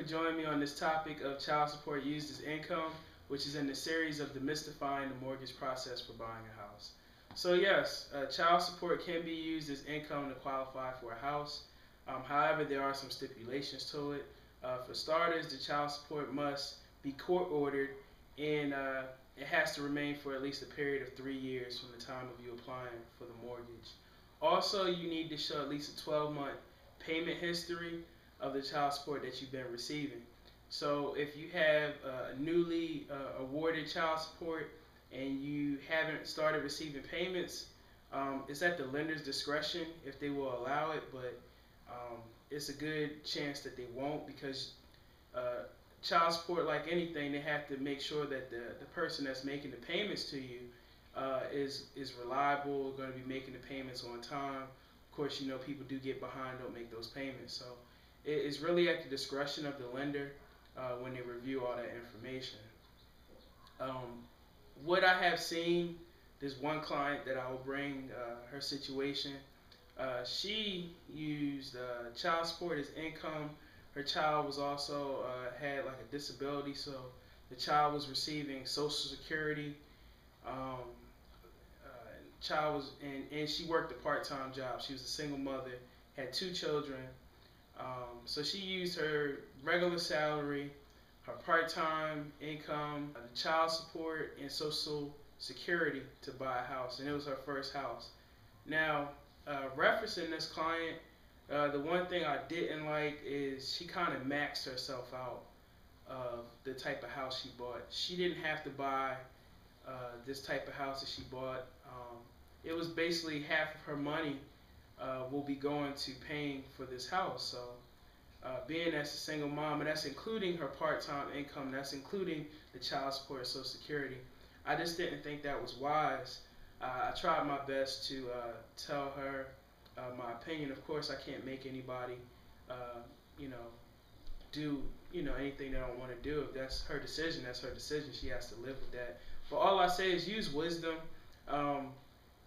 joining me on this topic of child support used as income, which is in the series of demystifying the mortgage process for buying a house. So yes, child support can be used as income to qualify for a house. However, there are some stipulations to it. For starters, the child support must be court ordered, and it has to remain for at least a period of 3 years from the time of you applying for the mortgage. Also, you need to show at least a 12-month payment history of the child support that you've been receiving. So if you have newly awarded child support and you haven't started receiving payments, it's at the lender's discretion if they will allow it, but it's a good chance that they won't, because child support, like anything, they have to make sure that the person that's making the payments to you is reliable, going to be making the payments on time. Of course, you know, people do get behind, don't make those payments. So it's really at the discretion of the lender when they review all that information. What I have seen, there's one client that I will bring her situation. She used child support as income. Her child was also had like a disability, so the child was receiving Social Security. Um, Child was, and she worked a part-time job. She was a single mother, had 2 children. So she used her regular salary, her part-time income, the child support, and Social Security to buy a house, and it was her first house. Now, referencing this client, the one thing I didn't like is she kind of maxed herself out of the type of house she bought. She didn't have to buy this type of house that she bought. It was basically half of her money will be going to paying for this house. So being as a single mom, and that's including her part-time income, that's including the child support and Social Security, I just didn't think that was wise. I tried my best to tell her my opinion. Of course, I can't make anybody, you know, do anything they don't want to do. If that's her decision, that's her decision. She has to live with that. But all I say is use wisdom.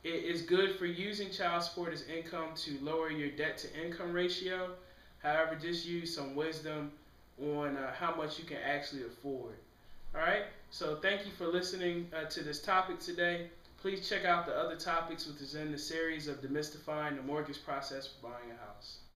It's good for using child support as income to lower your debt to income ratio. However, just use some wisdom on how much you can actually afford. Alright, so thank you for listening to this topic today. Please check out the other topics which is in the series of demystifying the mortgage process for buying a house.